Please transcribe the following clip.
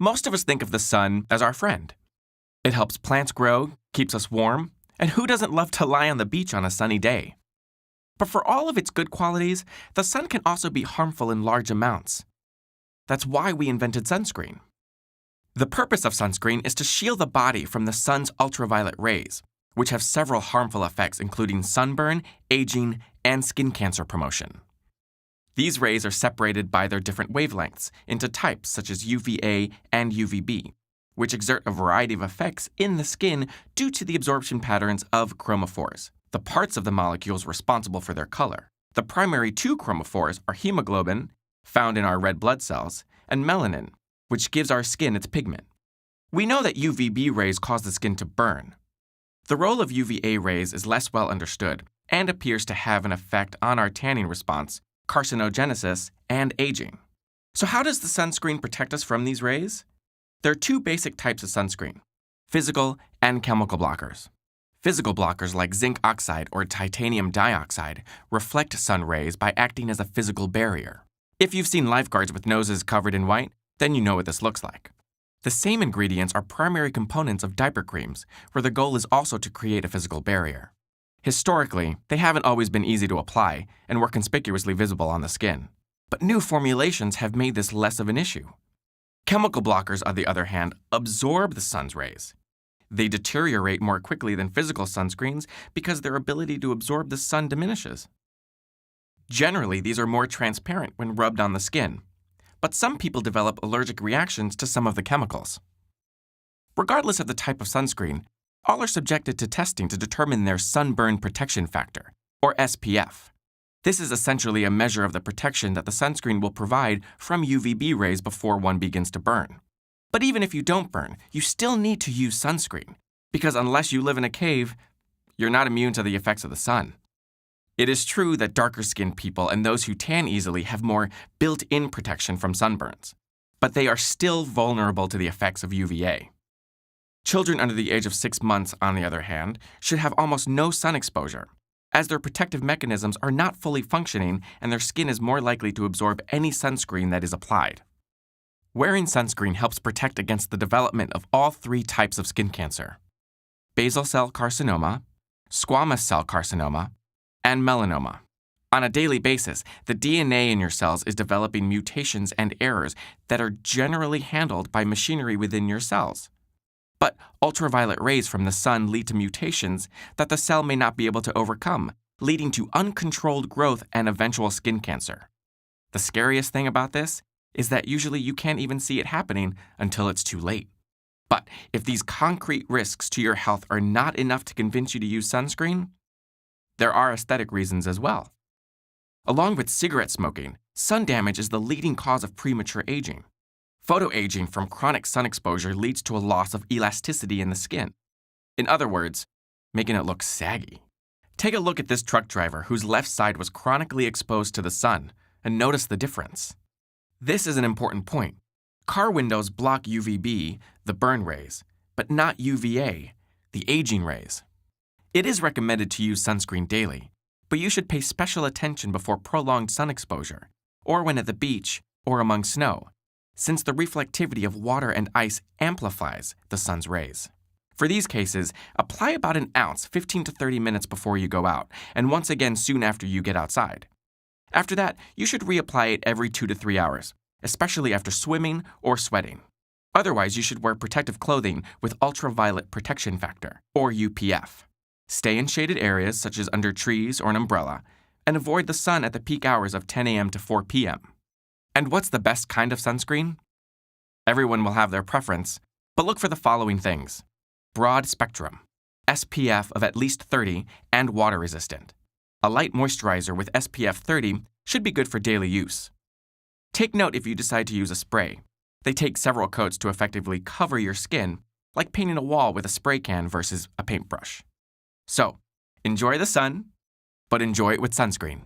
Most of us think of the sun as our friend. It helps plants grow, keeps us warm, and who doesn't love to lie on the beach on a sunny day? But for all of its good qualities, the sun can also be harmful in large amounts. That's why we invented sunscreen. The purpose of sunscreen is to shield the body from the sun's ultraviolet rays, which have several harmful effects including sunburn, aging, and skin cancer promotion. These rays are separated by their different wavelengths into types such as UVA and UVB, which exert a variety of effects in the skin due to the absorption patterns of chromophores, the parts of the molecules responsible for their color. The primary two chromophores are hemoglobin, found in our red blood cells, and melanin, which gives our skin its pigment. We know that UVB rays cause the skin to burn. The role of UVA rays is less well understood and appears to have an effect on our tanning response, carcinogenesis, and aging. So how does the sunscreen protect us from these rays? There are two basic types of sunscreen: physical and chemical blockers. Physical blockers like zinc oxide or titanium dioxide reflect sun rays by acting as a physical barrier. If you've seen lifeguards with noses covered in white, then you know what this looks like. The same ingredients are primary components of diaper creams, where the goal is also to create a physical barrier. Historically, they haven't always been easy to apply and were conspicuously visible on the skin. But new formulations have made this less of an issue. Chemical blockers, on the other hand, absorb the sun's rays. They deteriorate more quickly than physical sunscreens because their ability to absorb the sun diminishes. Generally, these are more transparent when rubbed on the skin, but some people develop allergic reactions to some of the chemicals. Regardless of the type of sunscreen, all are subjected to testing to determine their sunburn protection factor, or SPF. This is essentially a measure of the protection that the sunscreen will provide from UVB rays before one begins to burn. But even if you don't burn, you still need to use sunscreen, because unless you live in a cave, you're not immune to the effects of the sun. It is true that darker-skinned people and those who tan easily have more built-in protection from sunburns, but they are still vulnerable to the effects of UVA. Children under the age of 6 months, on the other hand, should have almost no sun exposure, as their protective mechanisms are not fully functioning and their skin is more likely to absorb any sunscreen that is applied. Wearing sunscreen helps protect against the development of all 3 types of skin cancer: basal cell carcinoma, squamous cell carcinoma, and melanoma. On a daily basis, the DNA in your cells is developing mutations and errors that are generally handled by machinery within your cells. But ultraviolet rays from the sun lead to mutations that the cell may not be able to overcome, leading to uncontrolled growth and eventual skin cancer. The scariest thing about this is that usually you can't even see it happening until it's too late. But if these concrete risks to your health are not enough to convince you to use sunscreen, there are aesthetic reasons as well. Along with cigarette smoking, sun damage is the leading cause of premature aging. Photoaging from chronic sun exposure leads to a loss of elasticity in the skin. In other words, making it look saggy. Take a look at this truck driver whose left side was chronically exposed to the sun, and notice the difference. This is an important point. Car windows block UVB, the burn rays, but not UVA, the aging rays. It is recommended to use sunscreen daily, but you should pay special attention before prolonged sun exposure, or when at the beach or among snow, since the reflectivity of water and ice amplifies the sun's rays. For these cases, apply about an ounce 15 to 30 minutes before you go out, and once again soon after you get outside. After that, you should reapply it every 2 to 3 hours, especially after swimming or sweating. Otherwise, you should wear protective clothing with ultraviolet protection factor, or UPF. Stay in shaded areas such as under trees or an umbrella, and avoid the sun at the peak hours of 10 a.m. to 4 p.m. And what's the best kind of sunscreen? Everyone will have their preference, but look for the following things: broad spectrum, SPF of at least 30, and water resistant. A light moisturizer with SPF 30 should be good for daily use. Take note if you decide to use a spray. They take several coats to effectively cover your skin, like painting a wall with a spray can versus a paintbrush. So, enjoy the sun, but enjoy it with sunscreen.